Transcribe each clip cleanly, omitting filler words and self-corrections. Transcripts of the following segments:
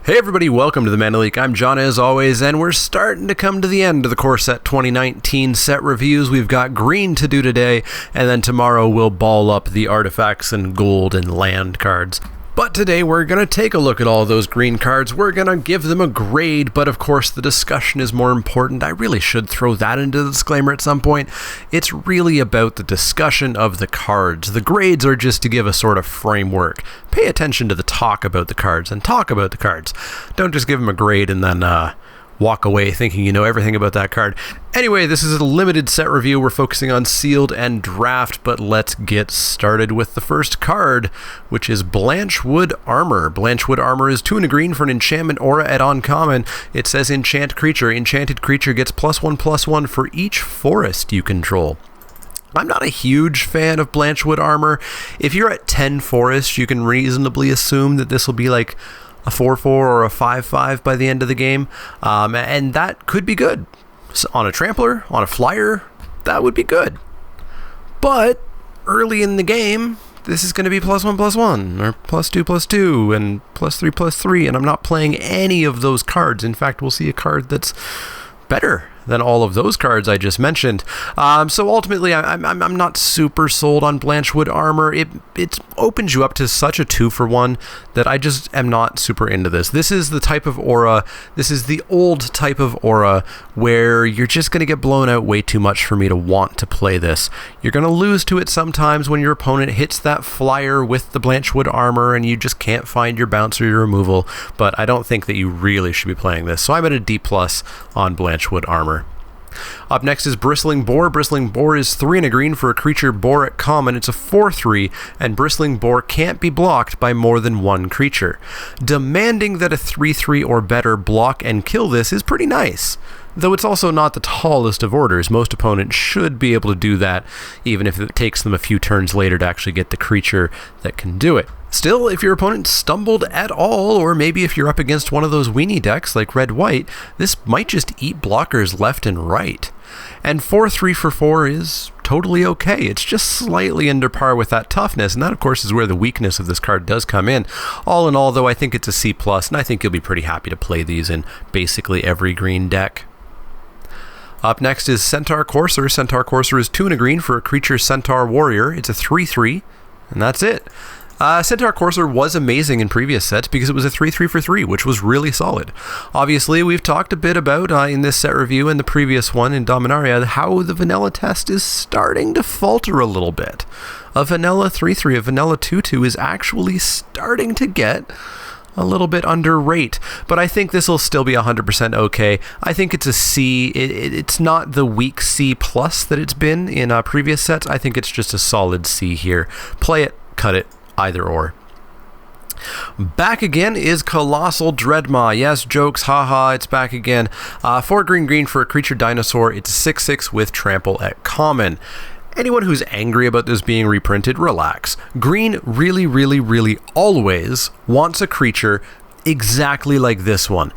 Hey everybody, welcome to the Mana Leek. I'm John as always, and we're starting to come to the end of the Core Set 2019 set reviews. We've got green to do today, and then tomorrow we'll ball up the artifacts and gold and land cards. But today we're going to take a look at all those green cards. We're going to give them a grade, but of course the discussion is more important. I really should throw that into the disclaimer at some point. It's really about the discussion of the cards. The grades are just to give a sort of framework. Pay attention to the talk about the cards and talk about the cards. Don't just give them a grade and then walk away thinking you know everything about that card. Anyway, this is a limited set review. We're focusing on sealed and draft, but let's get started with the first card, which is Blanchewood Armor. Blanchewood Armor is 2 and a green for an enchantment aura at uncommon. It says enchant creature. Enchanted creature gets +1/+1 for each forest you control. I'm not a huge fan of Blanchewood Armor. If you're at 10 forests, you can reasonably assume that this will be like a 4/4 or a 5/5 by the end of the game, and that could be good. So on a trampler, on a flyer, that would be good. But early in the game, this is going to be +1/+1, or +2/+2, and +3/+3, and I'm not playing any of those cards. In fact, we'll see a card that's better than all of those cards I just mentioned. So ultimately, I'm not super sold on Blanchewood Armor. It opens you up to such a 2-for-1 that I just am not super into this. This is the type of aura, this is the old type of aura where you're just going to get blown out way too much for me to want to play this. You're going to lose to it sometimes when your opponent hits that flyer with the Blanchewood Armor and you just can't find your bounce or your removal, but I don't think that you really should be playing this. So I'm at a D+ on Blanchewood Armor. Up next is Bristling Boar. Bristling Boar is 3 and a green for a creature boar at common. It's a 4/3, and Bristling Boar can't be blocked by more than one creature. Demanding that a 3/3 or better block and kill this is pretty nice, though it's also not the tallest of orders. Most opponents should be able to do that, even if it takes them a few turns later to actually get the creature that can do it. Still, if your opponent stumbled at all, or maybe if you're up against one of those weenie decks like red-white, this might just eat blockers left and right. And 4/3 for 4 is totally okay. It's just slightly under par with that toughness, and that of course is where the weakness of this card does come in. All in all though, I think it's a C+, and I think you'll be pretty happy to play these in basically every green deck. Up next is Centaur Courser. Centaur Courser is 2 and a green for a creature Centaur Warrior. It's a 3/3, and that's it. Centaur Courser was amazing in previous sets because it was a 3/3 for 3, which was really solid. Obviously, we've talked a bit about in this set review and the previous one in Dominaria how the vanilla test is starting to falter a little bit. A vanilla 3/3, a vanilla 2/2 is actually starting to get a little bit under rate, but I think this will still be 100% okay. I think it's a C. It's not the weak C+ that it's been in previous sets. I think it's just a solid C here. Play it, cut it, either or. Back again is Colossal Dred MA. Yes, jokes, haha, it's back again. 4 green for a creature dinosaur. It's a 6/6 with trample at common. Anyone who's angry about this being reprinted, relax. Green really always wants a creature exactly like this one.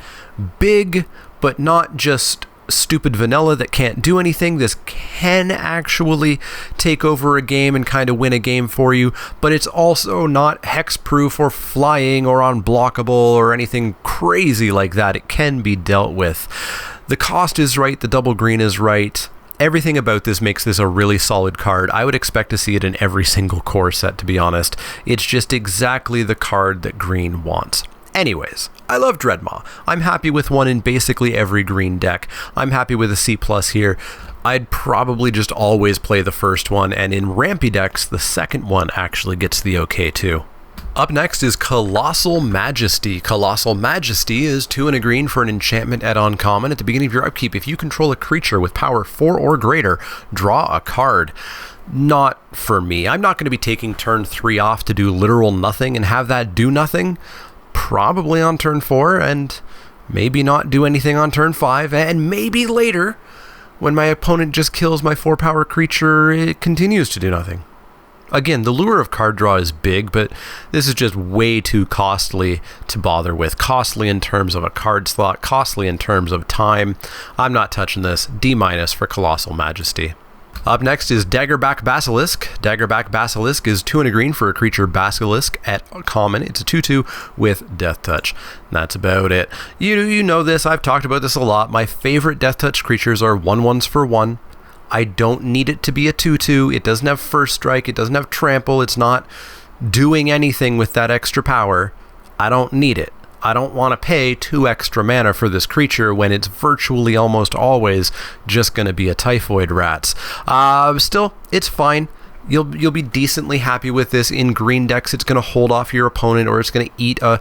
Big, but not just stupid vanilla that can't do anything. This can actually take over a game and kind of win a game for you, but it's also not hexproof or flying or unblockable or anything crazy like that. It can be dealt with. The cost is right, the double green is right. Everything about this makes this a really solid card. I would expect to see it in every single core set, to be honest. It's just exactly the card that green wants. Anyways, I love Dred MA. I'm happy with one in basically every green deck. I'm happy with a C+ here. I'd probably just always play the first one, and in rampy decks, the second one actually gets the okay too. Up next is Colossal Majesty. Colossal Majesty is 2 and a green for an enchantment at uncommon. At the beginning of your upkeep, if you control a creature with power 4 or greater, draw a card. Not for me. I'm not going to be taking turn 3 off to do literal nothing and have that do nothing. Probably on turn 4, and maybe not do anything on turn 5, and maybe later, when my opponent just kills my 4-power creature, it continues to do nothing. Again, the lure of card draw is big, but this is just way too costly to bother with. Costly in terms of a card slot, costly in terms of time. I'm not touching this. D- for Colossal Majesty. Up next is Daggerback Basilisk. Daggerback Basilisk is 2 and a green for a creature Basilisk at common. It's a 2/2 with Death Touch. That's about it. You know this, I've talked about this a lot. My favorite Death Touch creatures are 1/1s for 1. I don't need it to be a 2/2. It doesn't have First Strike, it doesn't have Trample, it's not doing anything with that extra power. I don't need it. I don't want to pay 2 extra mana for this creature when it's virtually almost always just going to be a Typhoid Rats. Still, it's fine. You'll be decently happy with this. In green decks, it's going to hold off your opponent, or it's going to eat a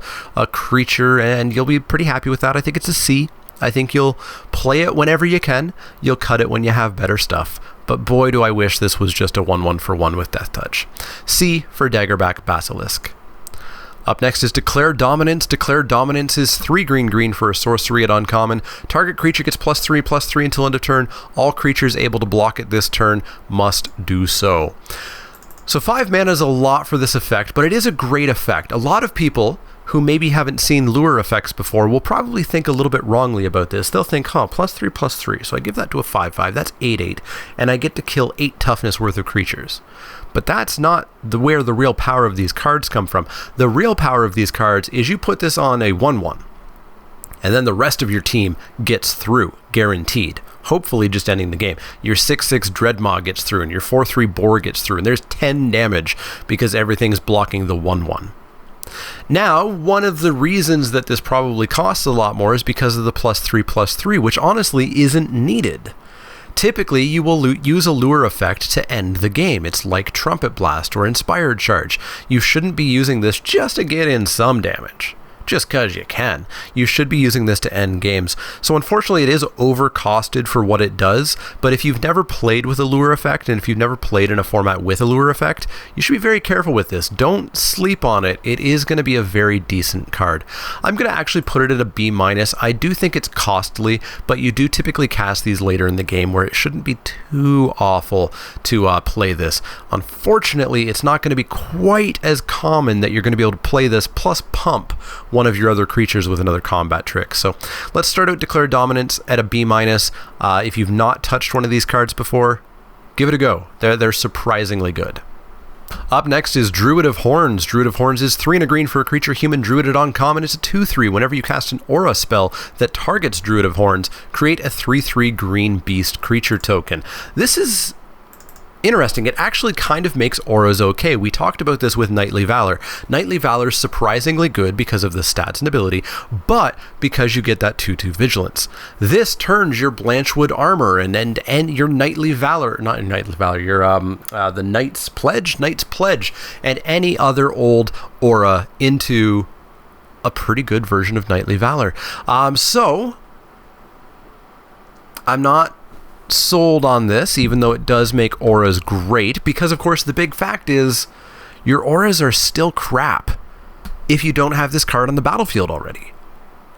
creature, and you'll be pretty happy with that. I think it's a C. I think you'll play it whenever you can. You'll cut it when you have better stuff. But boy, do I wish this was just a 1/1 for 1 with Death Touch. C for Daggerback Basilisk. Up next is Declare Dominance. Declare Dominance is 3 green for a sorcery at uncommon. Target creature gets +3/+3 until end of turn. All creatures able to block it this turn must do so. So 5 mana is a lot for this effect, but it is a great effect. A lot of people who maybe haven't seen lure effects before will probably think a little bit wrongly about this. They'll think, +3/+3, so I give that to a 5/5, that's 8/8, and I get to kill 8 toughness worth of creatures. But that's not where the real power of these cards come from. The real power of these cards is you put this on a 1/1, and then the rest of your team gets through, guaranteed. Hopefully just ending the game. Your 6/6 Dred MA gets through, and your 4/3 Boar gets through, and there's 10 damage because everything's blocking the 1/1. Now, one of the reasons that this probably costs a lot more is because of the +3/+3, which honestly isn't needed. Typically, you will use a lure effect to end the game. It's like Trumpet Blast or Inspired Charge. You shouldn't be using this just to get in some damage, just because you can. You should be using this to end games. So unfortunately, it is overcosted for what it does, but if you've never played with a lure effect, and if you've never played in a format with a lure effect, you should be very careful with this. Don't sleep on it. It is going to be a very decent card. I'm going to actually put it at a B-. I do think it's costly, but you do typically cast these later in the game where it shouldn't be too awful to play this. Unfortunately, it's not going to be quite as common that you're going to be able to play this plus pump one of your other creatures with another combat trick. So let's start out Declare Dominance at a B-. If you've not touched one of these cards before, give it a go. They're surprisingly good. Up next is Druid of Horns. Druid of Horns is 3 and a green for a creature human druid at uncommon. It's a 2/3. Whenever you cast an aura spell that targets Druid of Horns, create a 3/3 green beast creature token. This is interesting. It actually kind of makes auras okay. We talked about this with Knightly Valor. Knightly Valor is surprisingly good because of the stats and ability, but because you get that 2/2 vigilance. This turns your Blanchewood armor and your Knightly Valor, not Knightly Valor, your the Knight's Pledge, and any other old aura into a pretty good version of Knightly Valor. So I'm not sold on this, even though it does make auras great, because of course the big fact is your auras are still crap if you don't have this card on the battlefield already.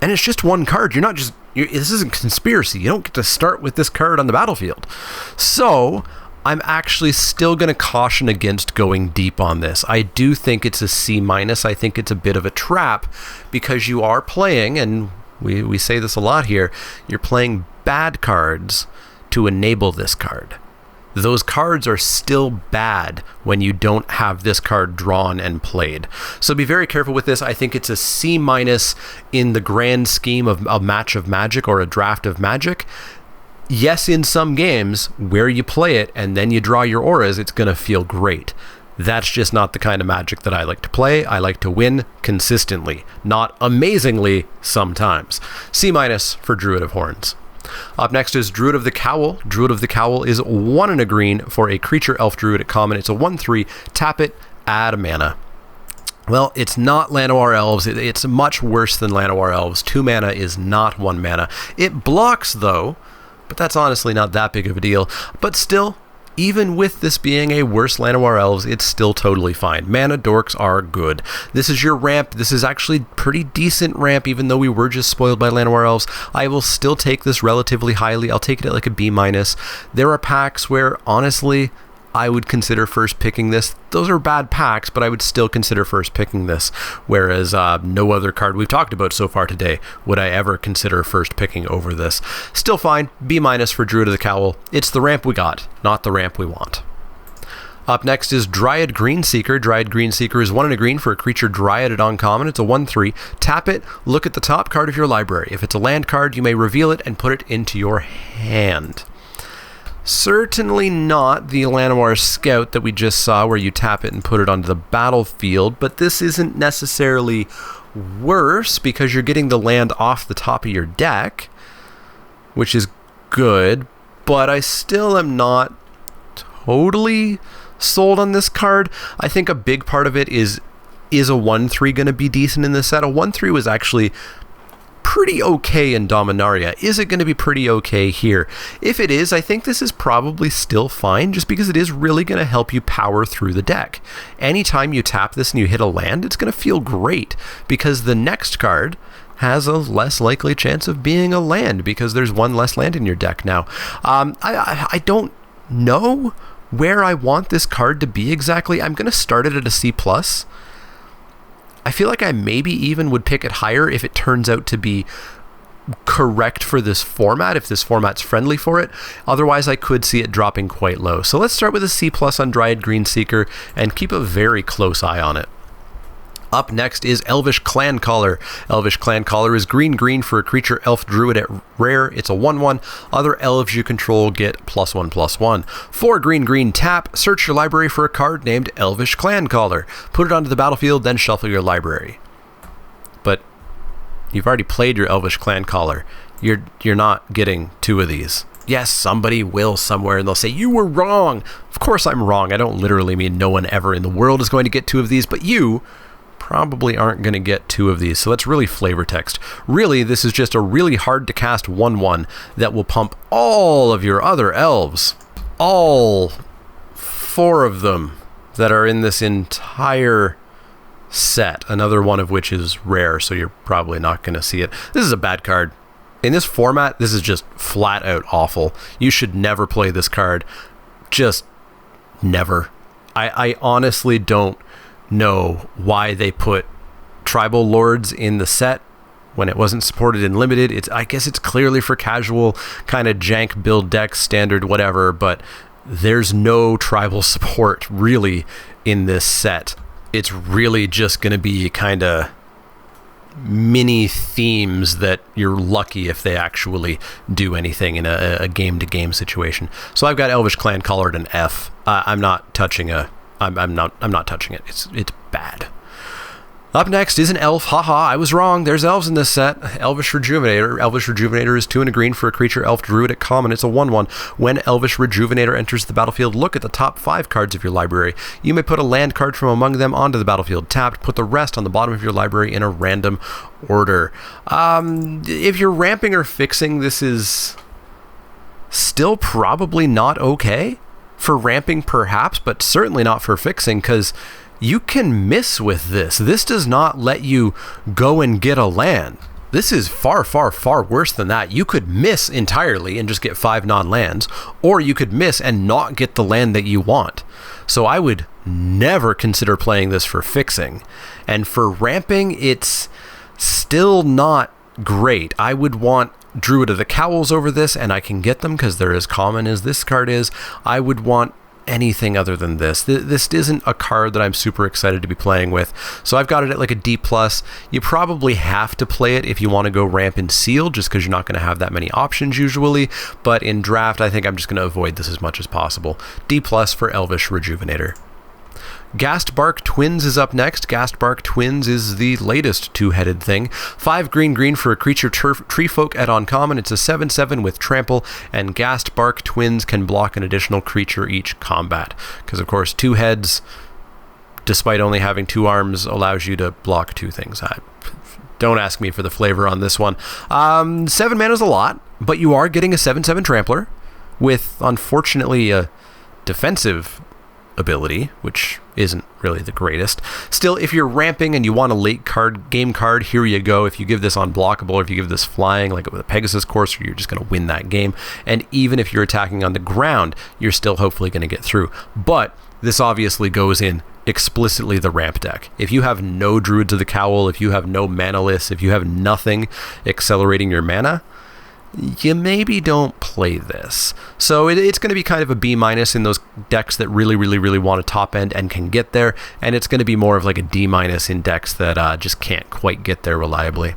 And it's just one card. This isn't Conspiracy. You don't get to start with this card on the battlefield. So I'm actually still going to caution against going deep on this. I do think it's a C-. I think it's a bit of a trap because you are playing, and we say this a lot here, you're playing bad cards to enable this card. Those cards are still bad when you don't have this card drawn and played. So be very careful with this. I think it's a C- in the grand scheme of a match of Magic or a draft of Magic. Yes, in some games where you play it and then you draw your auras, it's going to feel great. That's just not the kind of Magic that I like to play. I like to win consistently, not amazingly sometimes. C- for Druid of Horns. Up next is Druid of the Cowl. Druid of the Cowl is 1 and a green for a creature elf druid at common. It's a 1/3. Tap it, add a mana. Well, it's not Llanowar Elves. It's much worse than Llanowar Elves. 2 mana is not 1 mana. It blocks though, but that's honestly not that big of a deal. But still, even with this being a worse Llanowar Elves, it's still totally fine. Mana dorks are good. This is your ramp. This is actually pretty decent ramp, even though we were just spoiled by Llanowar Elves. I will still take this relatively highly. I'll take it at like a B-. There are packs where, honestly, I would consider first picking this. Those are bad packs, but I would still consider first picking this. Whereas no other card we've talked about so far today would I ever consider first picking over this. Still fine. B- for Druid of the Cowl. It's the ramp we got, not the ramp we want. Up next is Dryad Greenseeker. Dryad Greenseeker is 1 and a green for a creature Dryad at uncommon. It's a 1/3. Tap it, look at the top card of your library. If it's a land card, you may reveal it and put it into your hand. Certainly not the Llanowar Scout that we just saw where you tap it and put it onto the battlefield, but this isn't necessarily worse because you're getting the land off the top of your deck, which is good, but I still am not totally sold on this card. I think a big part of it is a 1/3 going to be decent in this set? A 1/3 was actually pretty okay in Dominaria. Is it going to be pretty okay here? If it is, I think this is probably still fine just because it is really going to help you power through the deck. Anytime you tap this and you hit a land, it's going to feel great because the next card has a less likely chance of being a land because there's one less land in your deck now. I don't know where I want this card to be exactly. I'm going to start it at a C+. I feel like I maybe even would pick it higher if it turns out to be correct for this format, if this format's friendly for it. Otherwise, I could see it dropping quite low. So let's start with a C+ on Dryad Greenseeker and keep a very close eye on it. Up next is Elvish Clan Caller. Elvish Clan Caller is green for a creature elf druid at rare. It's a 1/1. Other elves you control get +1/+1. 4 green tap. Search your library for a card named Elvish Clan Caller. Put it onto the battlefield, then shuffle your library. But you've already played your Elvish Clan Caller. You're not getting 2 of these. Yes, somebody will somewhere and they'll say, you were wrong. Of course I'm wrong. I don't literally mean no one ever in the world is going to get 2 of these, but you probably aren't going to get 2 of these, so that's really flavor text. Really, this is just a really hard to cast 1/1 that will pump all of your other elves. All 4 of them that are in this entire set, another one of which is rare, so you're probably not going to see it. This is a bad card. In this format, this is just flat out awful. You should never play this card. Just never. I honestly don't know why they put tribal lords in the set when it wasn't supported in limited. I guess it's clearly for casual kind of jank build deck, standard whatever, but there's no tribal support really in this set. It's really just going to be kind of mini themes that you're lucky if they actually do anything in a game-to-game situation. So I've got Elvish Clan Caller at an F. I'm not touching I'm not touching it. It's bad. Up next is an elf. Haha, I was wrong. There's elves in this set. Elvish Rejuvenator. Elvish Rejuvenator is 2 and a green for a creature elf druid at common. It's a 1/1. When Elvish Rejuvenator enters the battlefield, look at the top 5 cards of your library. You may put a land card from among them onto the battlefield. Tapped, put the rest on the bottom of your library in a random order. If you're ramping or fixing, this is still probably not okay. For ramping perhaps, but certainly not for fixing, because you can miss with this. This does not let you go and get a land. This is far, far, far worse than that. You could miss entirely and just get 5 non-lands, or you could miss and not get the land that you want. So I would never consider playing this for fixing. And for ramping, it's still not great. I would want Druid of the Cowls over this, and I can get them because they're as common as this card is. I would want anything other than this. This isn't a card that I'm super excited to be playing with, so I've got it at like a D+. You probably have to play it if you want to go ramp and seal, just because you're not going to have that many options usually, but in draft I think I'm just going to avoid this as much as possible. D+ for Elvish Rejuvenator. Ghastbark Twins is up next. Ghastbark Twins is the latest 2-headed thing. 5 green for a creature treefolk at uncommon. It's a 7/7 with trample, and Ghastbark Twins can block an additional creature each combat. Because of course 2 heads, despite only having 2 arms, allows you to block 2 things. Don't ask me for the flavor on this one. 7 mana is a lot, but you are getting a 7/7 trampler with, unfortunately, a defensive ability, which isn't really the greatest. Still, if you're ramping and you want a late game card, here you go. If you give this unblockable, or if you give this flying, like with a Pegasus Courser, you're just going to win that game. And even if you're attacking on the ground, you're still hopefully going to get through. But this obviously goes in explicitly the ramp deck. If you have no Druids of the Cowl, if you have no Manaless, if you have nothing accelerating your mana, you maybe don't play this. So it's going to be kind of a B- in those decks that really, really, really want a top end and can get there, and it's going to be more of like a D- in decks that just can't quite get there reliably.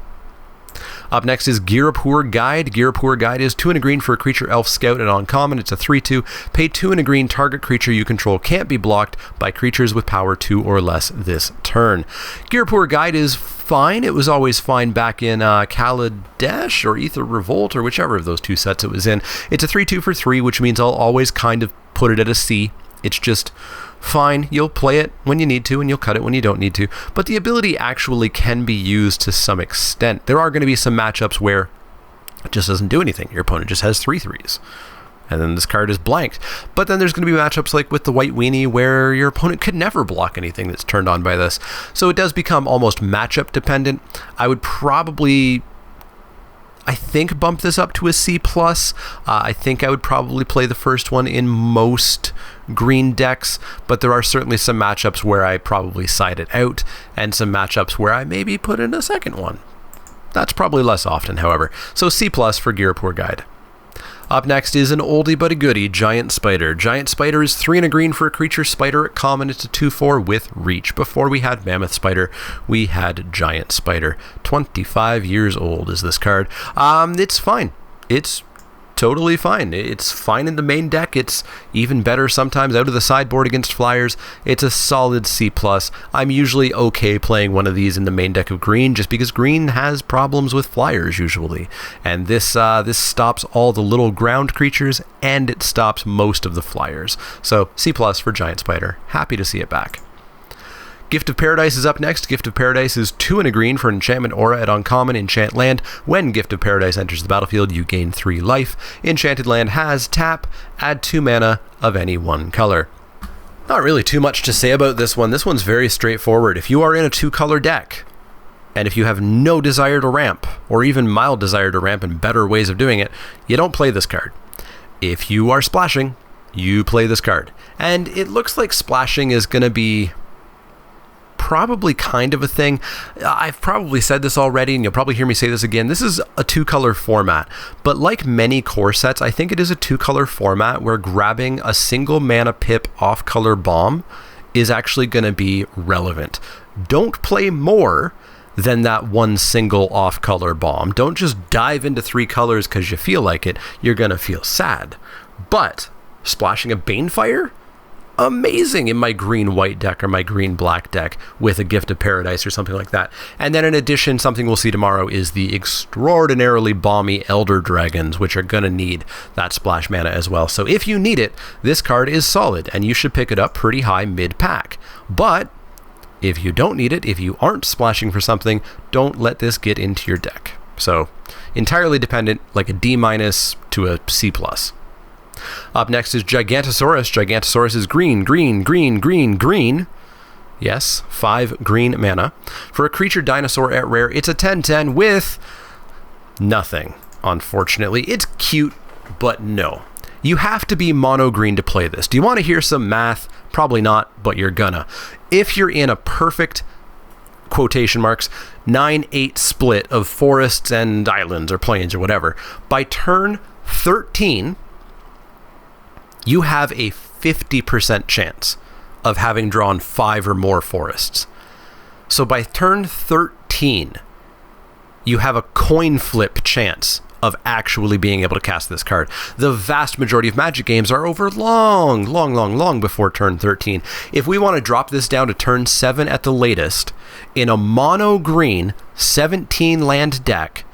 Up next is Girapur Guide. Girapur Guide is 2 and a green for a creature elf scout and uncommon. It's a 3/2. Pay 2 and a green. Target creature you control can't be blocked by creatures with power 2 or less this turn. Girapur Guide is fine. It was always fine back in Kaladesh or Aether Revolt or whichever of those two sets it was in. It's a 3/2 for 3, which means I'll always kind of put it at a C. It's just fine. You'll play it when you need to, and you'll cut it when you don't need to. But the ability actually can be used to some extent. There are going to be some matchups where it just doesn't do anything. Your opponent just has 3/3s. And then this card is blanked. But then there's going to be matchups like with the White Weenie where your opponent could never block anything that's turned on by this. So it does become almost matchup dependent. I would probably, bump this up to a C+. I think I would probably play the first one in most green decks, but there are certainly some matchups where I probably side it out, and some matchups where I maybe put in a second one. That's probably less often, however. So C+ for Girapur Guide. Up next is an oldie but a goodie, Giant Spider. Giant Spider is 3 and a green for a creature spider at common. It's a 2/4 with reach. Before we had Mammoth Spider, we had Giant Spider. 25 years old is this card. It's fine. It's totally fine. It's fine in the main deck. It's even better sometimes out of the sideboard against flyers. It's a solid C+. I'm usually okay playing one of these in the main deck of green, just because green has problems with flyers usually. And this stops all the little ground creatures, and it stops most of the flyers. So C+ for Giant Spider. Happy to see it back. Gift of Paradise is up next. Gift of Paradise is 2 and a green for an enchantment aura at uncommon enchant land. When Gift of Paradise enters the battlefield, you gain 3 life. Enchanted land has tap, add 2 mana of any one color. Not really too much to say about this one. This one's very straightforward. If you are in a 2-color deck, and if you have no desire to ramp, or even mild desire to ramp and better ways of doing it, you don't play this card. If you are splashing, you play this card. And it looks like splashing is going to be probably kind of a thing. I've probably said this already, and you'll probably hear me say this again. This is a 2-color format, but like many core sets, I think it is a 2-color format where grabbing a single mana pip off-color bomb is actually going to be relevant. Don't play more than that one single off-color bomb. Don't just dive into 3 colors because you feel like it. You're going to feel sad. But splashing a Banefire? Amazing in my green-white deck or my green-black deck with a Gift of Paradise or something like that. And then in addition, something we'll see tomorrow is the extraordinarily balmy Elder Dragons, which are going to need that splash mana as well. So if you need it, this card is solid, and you should pick it up pretty high mid-pack. But if you don't need it, if you aren't splashing for something, don't let this get into your deck. So entirely dependent, like a D- to a C+. Up next is Gigantosaurus. Gigantosaurus is green, green, green, green, green. Yes, 5 green mana. For a creature dinosaur at rare, it's a 10/10 with nothing, unfortunately. It's cute, but no. You have to be mono green to play this. Do you want to hear some math? Probably not, but you're gonna. If you're in a perfect, quotation marks, 9/8 split of forests and islands or plains or whatever, by turn 13, you have a 50% chance of having drawn 5 or more forests. So by turn 13, you have a coin flip chance of actually being able to cast this card. The vast majority of Magic games are over long before turn 13. If we want to drop this down to turn 7 at the latest, in a mono green 17 land deck,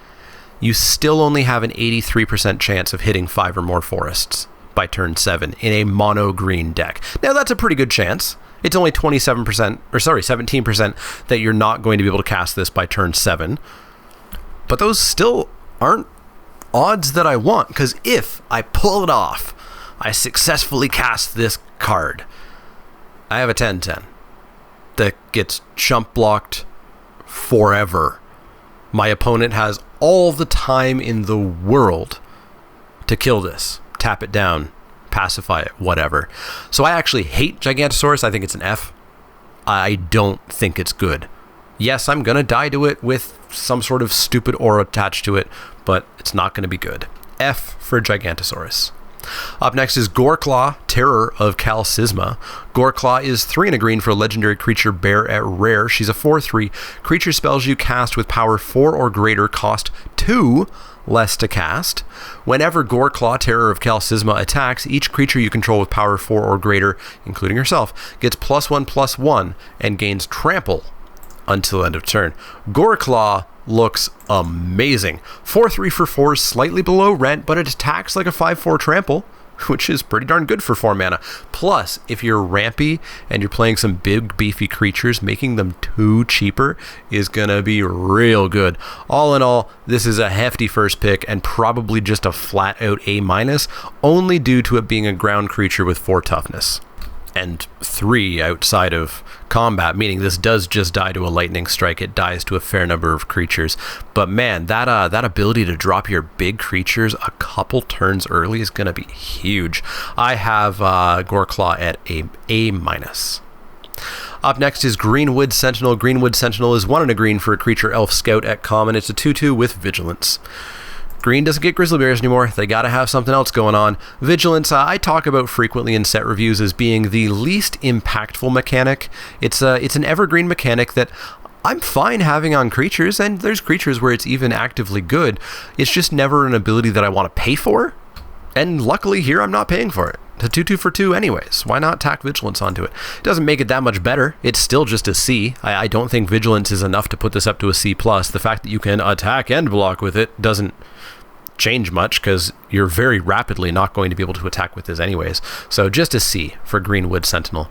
you still only have an 83% chance of hitting 5 or more forests by turn 7 in a mono green deck. Now that's a pretty good chance. It's only 17% that you're not going to be able to cast this by turn 7. But those still aren't odds that I want, because if I pull it off, I successfully cast this card, I have a 10/10 that gets jump blocked forever. My opponent has all the time in the world to kill this, tap it down, pacify it, whatever. So I actually hate Gigantosaurus. I think it's an F. I don't think it's good. Yes, I'm going to die to it with some sort of stupid aura attached to it, but it's not going to be good. F for Gigantosaurus. Up next is Gor Claw, Terror of Calcisma. Gor Claw is 3 and a green for a legendary creature bear at rare. She's a 4/3. Creature spells you cast with power 4 or greater cost 2 less to cast. Whenever Gor Claw, Terror of Calcisma attacks, each creature you control with power 4 or greater, including yourself, gets +1/+1 and gains trample until end of turn. Gor Claw looks amazing. 4/3 for 4 is slightly below rent, but it attacks like a 5/4 trample, which is pretty darn good for 4 mana. Plus, if you're rampy and you're playing some big beefy creatures, making them 2 cheaper is gonna be real good. All in all, this is a hefty first pick and probably just a flat out A-, only due to it being a ground creature with 4 toughness. And 3 outside of combat, meaning this does just die to a lightning strike. It dies to a fair number of creatures. But man, that ability to drop your big creatures a couple turns early is going to be huge. I have Gor Claw at a A-. Up next is Greenwood Sentinel. Greenwood Sentinel is 1 and a green for a creature elf scout at common. It's a 2/2 with vigilance. Green doesn't get grizzly bears anymore. They gotta have something else going on. Vigilance, I talk about frequently in set reviews as being the least impactful mechanic. It's an evergreen mechanic that I'm fine having on creatures, and there's creatures where it's even actively good. It's just never an ability that I want to pay for, and luckily here I'm not paying for it. It's a 2/2 for 2 anyways. Why not tack Vigilance onto it? It doesn't make it that much better. It's still just a C. I don't think Vigilance is enough to put this up to a C+. The fact that you can attack and block with it doesn't change much because you're very rapidly not going to be able to attack with this anyways. So just a C for Greenwood Sentinel.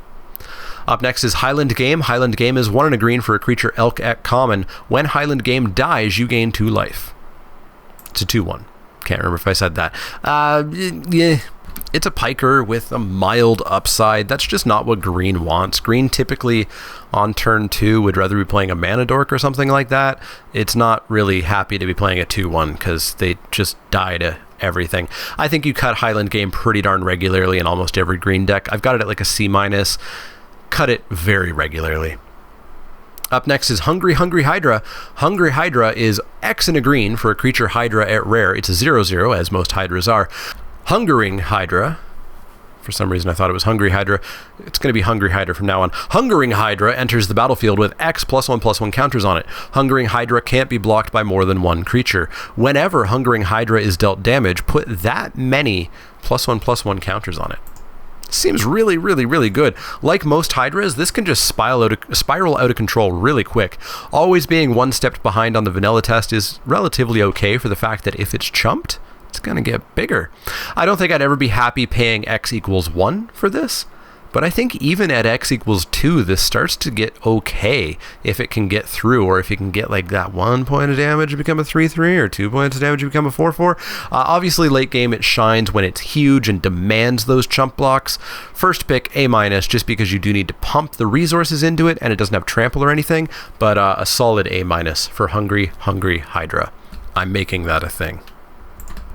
Up next is Highland Game. Highland Game is 1 and a green for a creature elk at common. When Highland Game dies, you gain 2 life. It's a 2/1. Can't remember if I said that. Yeah. It's a piker with a mild upside. That's just not what green wants. Green typically on turn 2 would rather be playing a mana dork or something like that. It's not really happy to be playing a 2/1 because they just die to everything. I think you cut Highland Game pretty darn regularly in almost every green deck. I've got it at like a C-. Cut it very regularly. Up next is Hungry Hydra. Hungry Hydra is X and a green for a creature Hydra at rare. It's a 0/0, as most Hydras are. Hungering Hydra, for some reason I thought it was Hungry Hydra. It's going to be Hungry Hydra from now on. Hungering Hydra enters the battlefield with X +1/+1 counters on it. Hungering Hydra can't be blocked by more than 1 creature. Whenever Hungering Hydra is dealt damage, put that many +1/+1 counters on it. Seems really, really, really good. Like most Hydras, this can just spiral out of control really quick. Always being 1 step behind on the vanilla test is relatively okay for the fact that if it's chumped, it's going to get bigger. I don't think I'd ever be happy paying X = 1 for this, but I think even at X = 2, this starts to get okay if it can get through, or if you can get like that 1 point of damage to become a 3/3, or 2 points of damage to become a 4/4. Obviously, late game it shines when it's huge and demands those chump blocks. First pick, A-, just because you do need to pump the resources into it, and it doesn't have trample or anything, but a solid A- for Hungry Hydra. I'm making that a thing.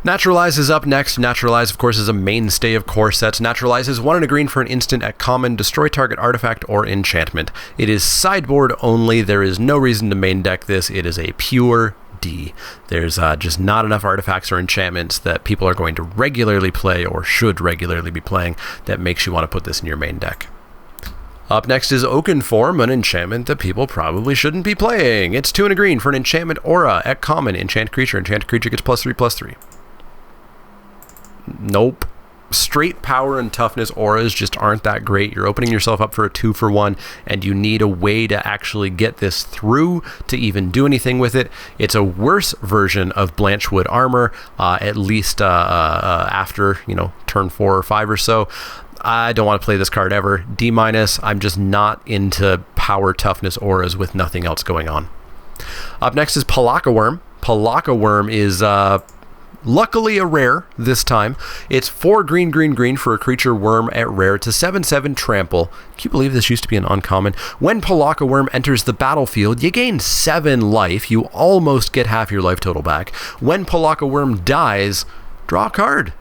Naturalize is up next. Naturalize, of course, is a mainstay of core sets. Naturalize is 1 and a green for an instant at common. Destroy target artifact or enchantment. It is sideboard only. There is no reason to main deck this. It is a pure D. There's just not enough artifacts or enchantments that people are going to regularly play, or should regularly be playing, that makes you want to put this in your main deck. Up next is Oaken Form, an enchantment that people probably shouldn't be playing. It's 2 and a green for an enchantment aura at common. Enchant creature. Enchanted creature gets +3/+3. Nope. Straight power and toughness auras just aren't that great. You're opening yourself up for a 2-for-1, and you need a way to actually get this through to even do anything with it. It's a worse version of Blanche wood armor, at least after, turn 4 or 5 or so. I don't want to play this card ever. D-. I'm just not into power toughness auras with nothing else going on. Up next is Palak Aworm. Palak Aworm is Luckily a rare this time. It's 4 green, green, green for a creature worm at rare. It's a 7/7 trample. Can you believe this used to be an uncommon? When Palak Aworm enters the battlefield, you gain 7 life. You almost get half your life total back. When Palak Aworm dies, draw a card.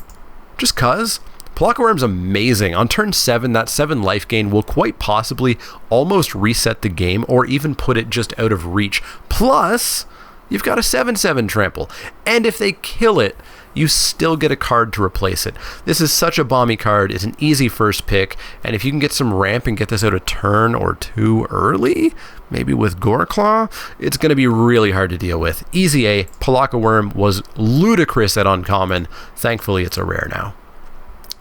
Just cuz. Palak Aworm's amazing. On turn 7, that 7 life gain will quite possibly almost reset the game or even put it just out of reach. Plus, you've got a 7/7 trample. And if they kill it, you still get a card to replace it. This is such a bomby card. It's an easy first pick. And if you can get some ramp and get this out a turn or 2 early, maybe with Gor Claw, it's going to be really hard to deal with. Easy A. Palak Aworm was ludicrous at uncommon. Thankfully, it's a rare now.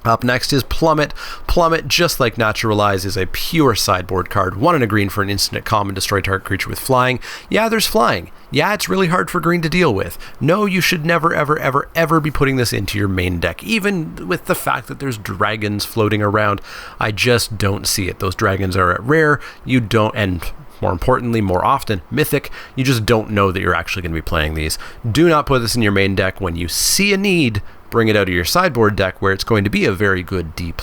Up next is Plummet. Plummet, just like Naturalize, is a pure sideboard card. 1 and a green for an instant at common, destroy target creature with flying. Yeah, there's flying. Yeah, it's really hard for green to deal with. No, you should never, ever, ever, ever be putting this into your main deck. Even with the fact that there's dragons floating around, I just don't see it. Those dragons are at rare. You don't, and more importantly, more often, mythic. You just don't know that you're actually going to be playing these. Do not put this in your main deck. When you see a need, bring it out of your sideboard deck where it's going to be a very good D+.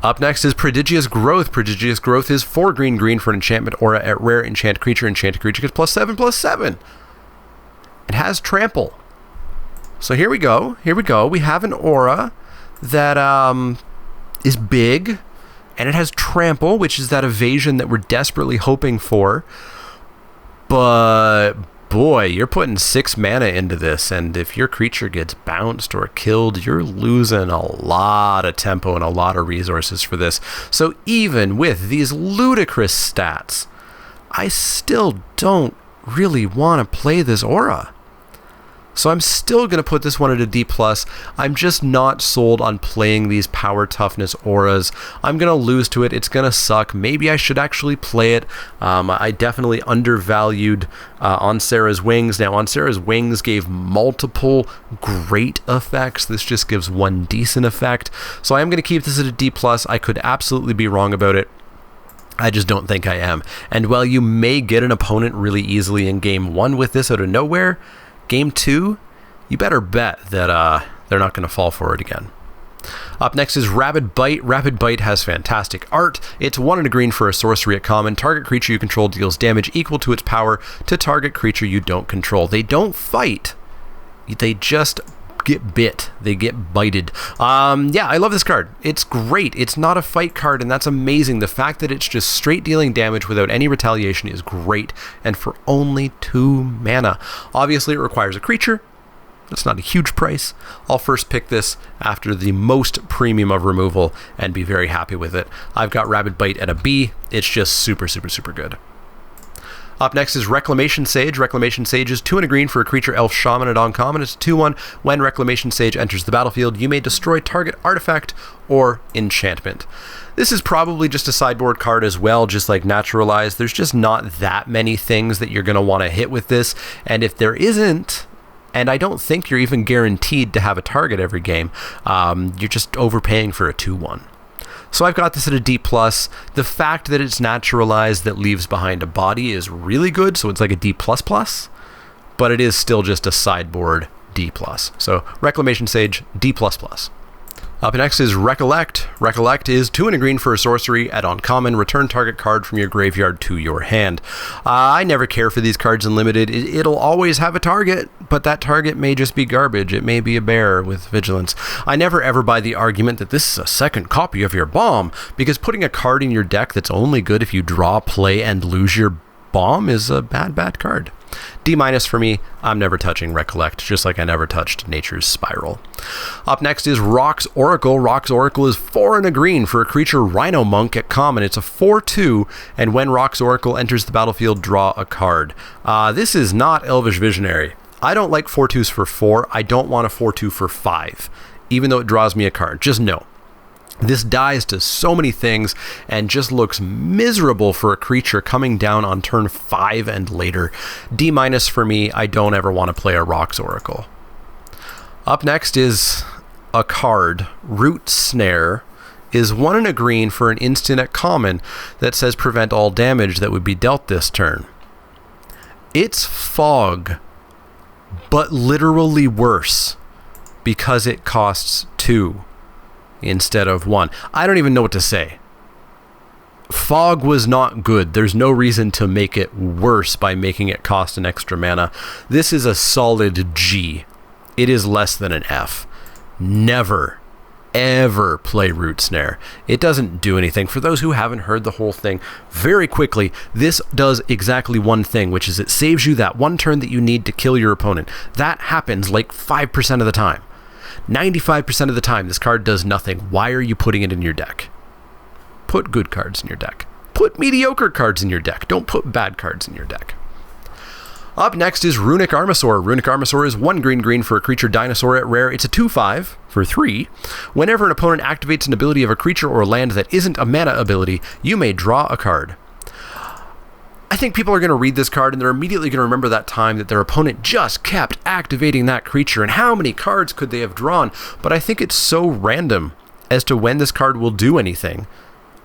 Up next is Prodigious Growth. Prodigious Growth is 4 green, green for an enchantment aura at rare. Enchant creature. Enchanted creature gets +7/+7. It has trample. So here we go. Here we go. We have an aura that is big, and it has trample, which is that evasion that we're desperately hoping for. But boy, you're putting 6 mana into this, and if your creature gets bounced or killed, you're losing a lot of tempo and a lot of resources for this. So even with these ludicrous stats, I still don't really want to play this aura. So I'm still going to put this one at a D+. I'm just not sold on playing these power toughness auras. I'm going to lose to it. It's going to suck. Maybe I should actually play it. I definitely undervalued On Sarah's Wings. Now, On Sarah's Wings gave multiple great effects. This just gives 1 decent effect. So I am going to keep this at a D+. I could absolutely be wrong about it. I just don't think I am. And while you may get an opponent really easily in game 1 with this out of nowhere, game 2, you better bet that they're not going to fall for it again. Up next is Rabid Bite. Rabid Bite has fantastic art. It's 1 and a green for a sorcery at common. Target creature you control deals damage equal to its power to target creature you don't control. They don't fight. They just get bit. They get bited. Yeah, I love this card. It's great. It's not a fight card, and that's amazing. The fact that it's just straight dealing damage without any retaliation is great, and for only 2 mana. Obviously, it requires a creature. That's not a huge price. I'll first pick this after the most premium of removal and be very happy with it. I've got Rabid Bite at a B. It's just super, super, super good. Up next is Reclamation Sage. Reclamation Sage is 2 and a green for a creature elf shaman at uncommon. It's a 2/1. When Reclamation Sage enters the battlefield, you may destroy target artifact or enchantment. This is probably just a sideboard card as well, just like Naturalize. There's just not that many things that you're going to want to hit with this. And if there isn't, and I don't think you're even guaranteed to have a target every game, you're just overpaying for a 2/1. So I've got this at a D+. The fact that it's Naturalized that leaves behind a body is really good, so it's like a D++, but it is still just a sideboard D+. So Reclamation Sage, D++. Up next is Recollect. Recollect is 2 and a green for a sorcery at uncommon. Return target card from your graveyard to your hand. I never care for these cards in limited. It'll always have a target, but that target may just be garbage. It may be a bear with vigilance. I never ever buy the argument that this is a second copy of your bomb, because putting a card in your deck that's only good if you draw, play, and lose your bomb is a bad card. D- for me. I'm never touching Recollect, just like I never touched Nature's Spiral. Up next is Rock's Oracle. Rock's Oracle is 4 and a green for a creature Rhino Monk at common. It's a 4/2, and when Rock's Oracle enters the battlefield, draw a card. This is not Elvish Visionary. I don't like 4/2s for 4. I don't want a 4/2 for 5, even though it draws me a card. Just know. This dies to so many things and just looks miserable for a creature coming down on turn 5 and later. D- for me. I don't ever want to play a Rock's Oracle. Up next is a card. Root Snare is 1 and a green for an instant at common that says prevent all damage that would be dealt this turn. It's Fog, but literally worse. because it costs 2 instead of 1. I don't even know what to say. Fog was not good. There's no reason to make it worse by making it cost an extra mana. This is a solid G. It is less than an F. Never, ever play Root Snare. It doesn't do anything. For those who haven't heard the whole thing, very quickly, this does exactly one thing, which is it saves you that one turn that you need to kill your opponent. That happens like 5% of the time. 95% of the time, this card does nothing. Why are you putting it in your deck? Put good cards in your deck. Put mediocre cards in your deck. Don't put bad cards in your deck. Up next is Runic Armus. Runic Armus is 1 green for a creature dinosaur at rare. It's a 2/5 for 3. Whenever an opponent activates an ability of a creature or land that isn't a mana ability, you may draw a card. I think people are going to read this card and they're immediately going to remember that time that their opponent just kept activating that creature and how many cards could they have drawn. But I think it's so random as to when this card will do anything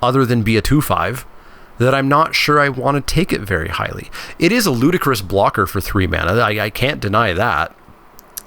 other than be a 2/5, that I'm not sure I want to take it very highly. It is a ludicrous blocker for 3 mana. I can't deny that.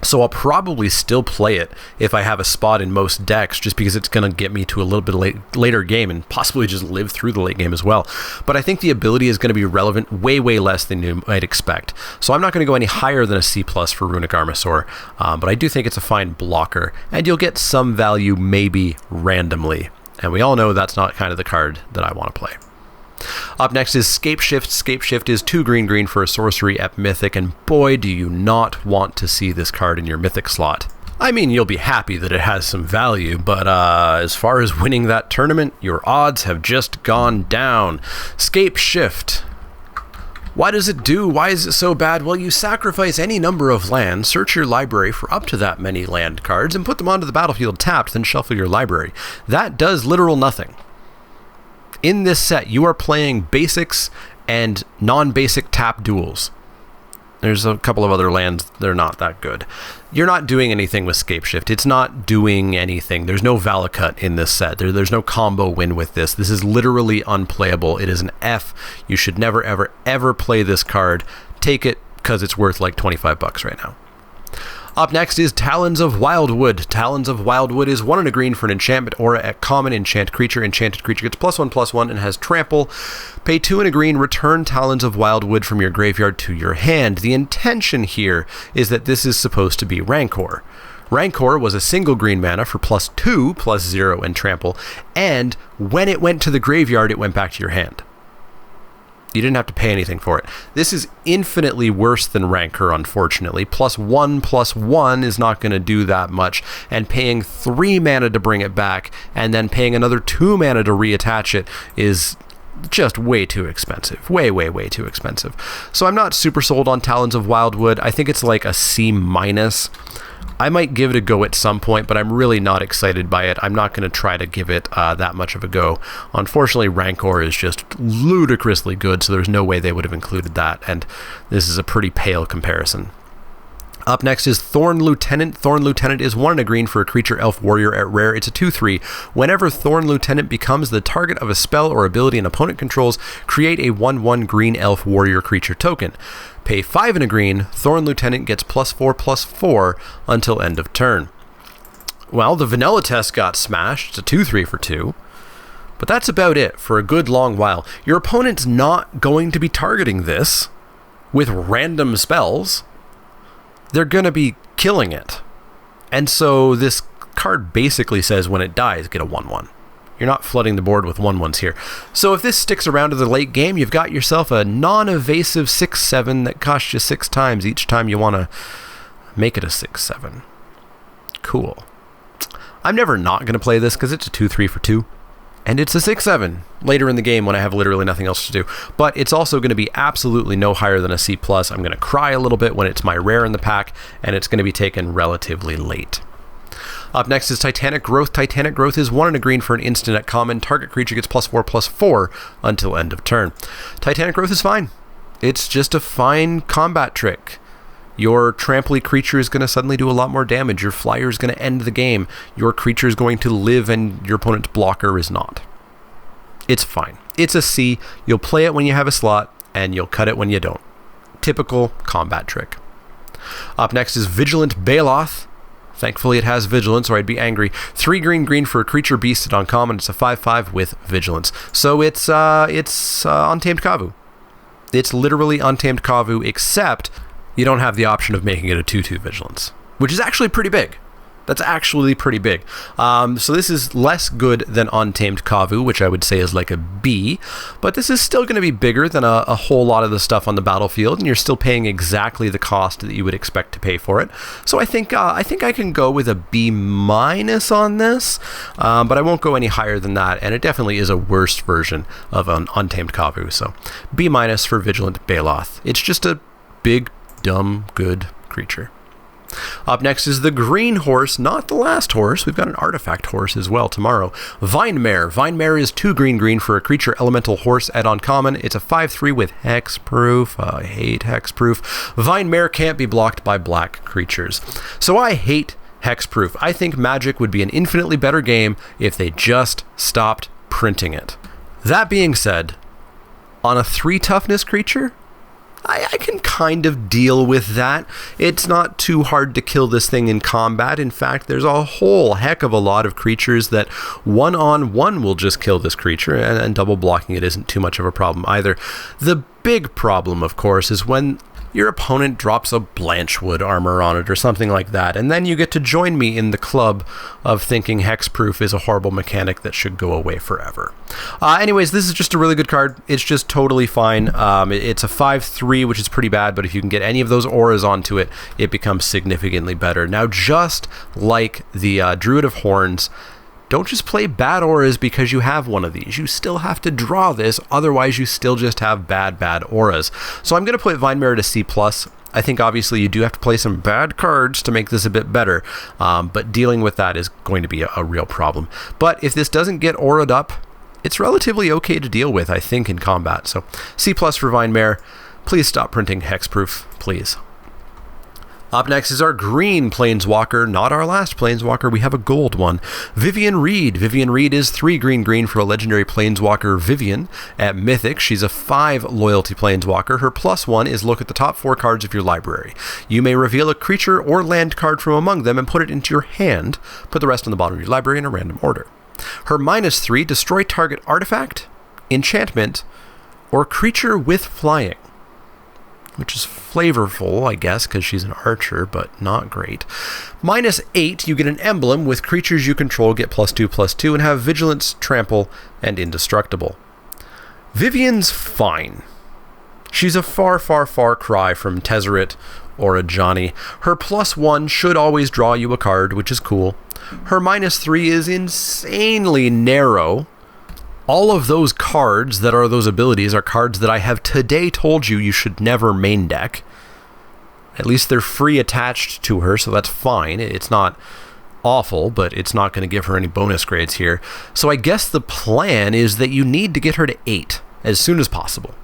So I'll probably still play it if I have a spot in most decks, just because it's going to get me to a little bit later game and possibly just live through the late game as well. But I think the ability is going to be relevant way less than you might expect. So I'm not going to go any higher than a C+ for Runic Armus, but I do think it's a fine blocker, and you'll get some value maybe randomly. And we all know that's not kind of the card that I want to play. Up next is Scapeshift. Scapeshift is 2 green for a sorcery at Mythic, and boy, do you not want to see this card in your Mythic slot. I mean, you'll be happy that it has some value, but as far as winning that tournament, your odds have just gone down. Scapeshift. What does it do? Why is it so bad? Well, you sacrifice any number of lands, search your library for up to that many land cards, and put them onto the battlefield tapped, then shuffle your library. That does literal nothing. In this set, you are playing basics and non-basic tap duels. There's a couple of other lands, they're not that good. You're not doing anything with Scapeshift. It's not doing anything. There's no Valakut in this set. There's no combo win with this. This is literally unplayable. It is an F. You should never, ever play this card. Take it because it's worth like $25 right now. Up next is Talons of Wildwood. Talons of Wildwood is 1 and a green for an enchantment aura at common. Enchanted creature gets +1/+1 and has trample. Pay 2 and a green, return Talons of Wildwood from your graveyard to your hand. The intention here is that this is supposed to be Rancor. Rancor was a single green mana for +2/+0 and trample, and when it went to the graveyard, it went back to your hand. You didn't have to pay anything for it. This is infinitely worse than Rancor, unfortunately. +1/+1 is not going to do that much, and paying 3 mana to bring it back, and then paying another 2 mana to reattach it is just way too expensive. Way too expensive. So I'm not super sold on Talons of Wildwood. I think it's like a C-. I might give it a go at some point, but I'm really not excited by it. I'm not going to try to give it that much of a go. Unfortunately, Rancor is just ludicrously good, so there's no way they would have included that, and this is a pretty pale comparison. Up next is Thorn Lieutenant. Thorn Lieutenant is 1 and a green for a creature elf warrior at rare. It's a 2/3. Whenever Thorn Lieutenant becomes the target of a spell or ability an opponent controls, create a 1/1 green elf warrior creature token. Pay 5 and a green. Thorn Lieutenant gets +4/+4 until end of turn. Well, the vanilla test got smashed. It's a 2/3 for 2. But that's about it for a good long while. Your opponent's not going to be targeting this with random spells. They're going to be killing it. And so this card basically says when it dies, get a 1/1. You're not flooding the board with 1/1s here. So if this sticks around to the late game, you've got yourself a non-evasive 6/7 that costs you 6 times each time you want to make it a 6/7. Cool. I'm never not going to play this because it's a 2/3 for 2. And it's a 6/7 later in the game when I have literally nothing else to do. But it's also going to be absolutely no higher than a C+. I'm going to cry a little bit when it's my rare in the pack, and it's going to be taken relatively late. Up next is Titanic Growth. Titanic Growth is 1 and a green for an instant at common. Target creature gets +4/+4 until end of turn. Titanic Growth is fine. It's just a fine combat trick. Your trampley creature is going to suddenly do a lot more damage. Your flyer is going to end the game. Your creature is going to live and your opponent's blocker is not. It's fine. It's a C. You'll play it when you have a slot and you'll cut it when you don't. Typical combat trick. Up next is Vigilant Bailiff. Thankfully, it has Vigilance, or I'd be angry. 3 green for a creature beast at uncommon. It's a 5/5 with Vigilance. So it's Untamed Kavu. It's literally Untamed Kavu, except you don't have the option of making it a 2/2 Vigilance, which is actually pretty big. That's actually pretty big. So this is less good than Untamed Kavu, which I would say is like a B, but this is still going to be bigger than a whole lot of the stuff on the battlefield, and you're still paying exactly the cost that you would expect to pay for it. So I think I can go with a B- on this, but I won't go any higher than that, and it definitely is a worse version of an Untamed Kavu. So B- for Vigilant Bailiff. It's just a big, dumb, good creature. Up next is the green horse, not the last horse. We've got an artifact horse as well tomorrow. Vinemare. Vinemare is 2 green for a creature elemental horse at uncommon. It's a 5/3 with hexproof. I hate hexproof. Vinemare can't be blocked by black creatures. So I hate hexproof. I think Magic would be an infinitely better game if they just stopped printing it. That being said, on a 3 toughness creature, I can kind of deal with that. It's not too hard to kill this thing in combat. In fact, there's a whole heck of a lot of creatures that 1-on-1 will just kill this creature, and double blocking it isn't too much of a problem either. The big problem, of course, is when your opponent drops a Blanchewood armor on it or something like that, and then you get to join me in the club of thinking hexproof is a horrible mechanic that should go away forever. Anyways, this is just a really good card. It's just totally fine. It's a 5/3, which is pretty bad, but if you can get any of those auras onto it, it becomes significantly better. Now, just like the Druid of Horns, don't just play bad auras because you have one of these. You still have to draw this, otherwise you still just have bad auras. So I'm going to put Vinemare to C+. I think obviously you do have to play some bad cards to make this a bit better, but dealing with that is going to be a real problem. But if this doesn't get aura'd up, it's relatively okay to deal with, I think, in combat. So C+ for Vinemare. Please stop printing hexproof, please. Up next is our green planeswalker, not our last planeswalker, we have a gold one. Vivian Reed. Vivian Reed is 3 green for a legendary planeswalker, Vivian. At Mythic, she's a 5 loyalty planeswalker. Her +1 is look at the top 4 cards of your library. You may reveal a creature or land card from among them and put it into your hand. Put the rest on the bottom of your library in a random order. Her -3, destroy target artifact, enchantment, or creature with flying, which is flavorful, I guess, because she's an archer, but not great. -8, you get an emblem with creatures you control get +2/+2 and have vigilance, trample, and indestructible. Vivian's fine. She's a far cry from Tezzeret or a Johnny. Her +1 should always draw you a card, which is cool. Her -3 is insanely narrow. All of those cards that are those abilities are cards that I have today told you should never main deck. At least they're free attached to her, so that's fine. It's not awful, but it's not going to give her any bonus grades here. So I guess the plan is that you need to get her to 8 as soon as possible.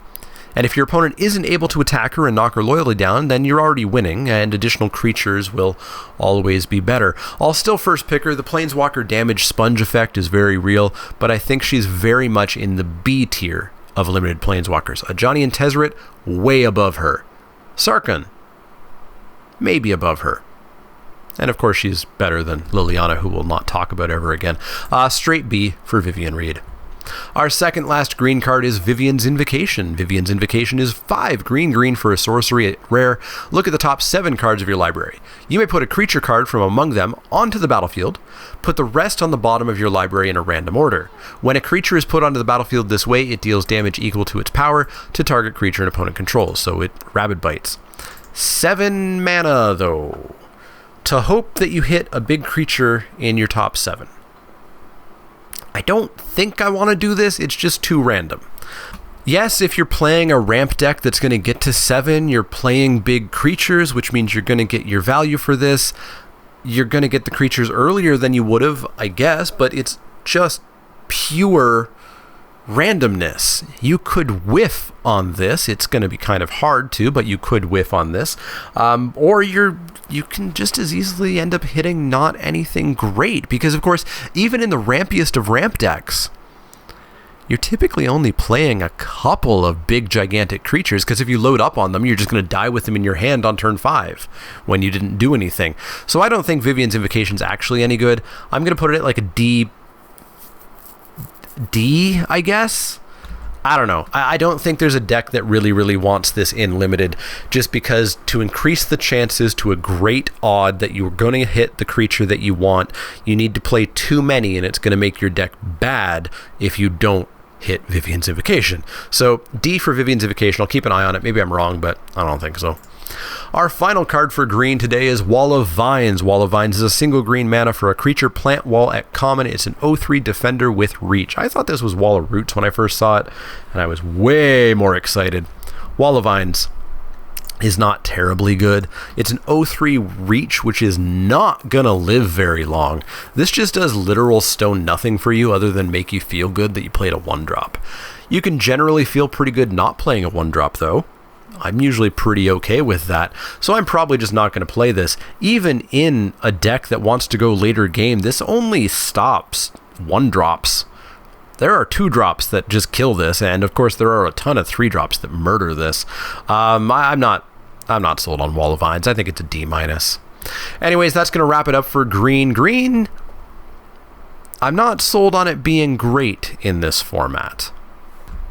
And if your opponent isn't able to attack her and knock her loyalty down, then you're already winning, and additional creatures will always be better. I'll still first pick her. The Planeswalker damage sponge effect is very real, but I think she's very much in the B tier of limited Planeswalkers. A Johnny and Tezzeret, way above her. Sarkhan, maybe above her. And of course she's better than Liliana, who we'll not talk about ever again. Straight B for Vivian Reed. Our second last green card is Vivian's Invocation. Vivian's Invocation is 5 green for a sorcery at rare. Look at the top 7 cards of your library. You may put a creature card from among them onto the battlefield. Put the rest on the bottom of your library in a random order. When a creature is put onto the battlefield this way, it deals damage equal to its power to target creature an opponent controls, so it Rabid bites. 7 mana, though, to hope that you hit a big creature in your top 7. I don't think I want to do this, it's just too random. Yes, if you're playing a ramp deck that's going to get to 7, you're playing big creatures, which means you're going to get your value for this. You're going to get the creatures earlier than you would have, I guess, but it's just pure randomness. You could whiff on this. It's going to be kind of hard to, but you could whiff on this. Or you can just as easily end up hitting not anything great, because of course, even in the rampiest of ramp decks, you're typically only playing a couple of big gigantic creatures, because if you load up on them, you're just going to die with them in your hand on turn 5 when you didn't do anything. So I don't think Vivian's Invocation is actually any good. I'm going to put it at like a D, I guess. I don't know. I don't think there's a deck that really wants this in limited, just because to increase the chances to a great odd that you're going to hit the creature that you want, you need to play too many, and it's going to make your deck bad if you don't hit Vivian's Invocation. So D for Vivian's Invocation. I'll keep an eye on it. Maybe I'm wrong, but I don't think so. Our final card for green today is Wall of Vines. Wall of Vines is a single green mana for a creature plant wall at common. It's an 0/3 defender with reach. I thought this was Wall of Roots when I first saw it, and I was way more excited. Wall of Vines is not terribly good. It's an 0/3 reach, which is not gonna live very long. This just does literal stone nothing for you other than make you feel good that you played a 1-drop. You can generally feel pretty good not playing a 1-drop though. I'm usually pretty okay with that, so I'm probably just not going to play this. Even in a deck that wants to go later game, this only stops 1-drops. There are 2-drops that just kill this, and of course there are a ton of 3-drops that murder this. I'm not sold on Wall of Vines. I think it's a D-. Anyways, that's going to wrap it up for green. Green, I'm not sold on it being great in this format.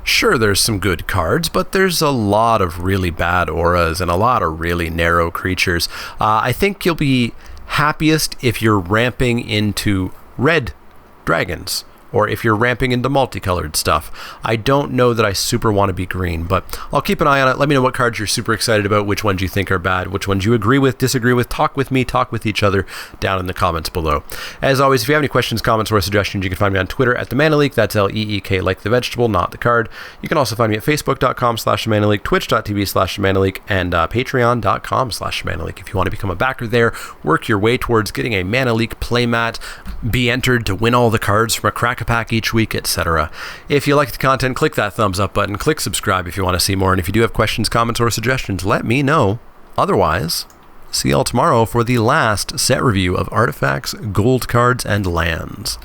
Sure, there's some good cards, but there's a lot of really bad auras and a lot of really narrow creatures. I think you'll be happiest if you're ramping into red dragons, or if you're ramping into multicolored stuff. I don't know that I super want to be green, but I'll keep an eye on it. Let me know what cards you're super excited about, which ones you think are bad, which ones you agree with, disagree with. Talk with me, talk with each other down in the comments below. As always, if you have any questions, comments, or suggestions, you can find me on Twitter at the Mana Leek. That's Leek, like the vegetable, not the card. You can also find me at facebook.com/themanaleek, twitch.tv/themanaleek, and patreon.com/themanaleek. If you want to become a backer there, work your way towards getting a Mana Leek playmat, be entered to win all the cards from a crack pack each week, etc. If you like the content, click that thumbs up button, click subscribe if you want to see more, and if you do have questions, comments, or suggestions, let me know. Otherwise, see y'all tomorrow for the last set review of artifacts, gold cards, and lands.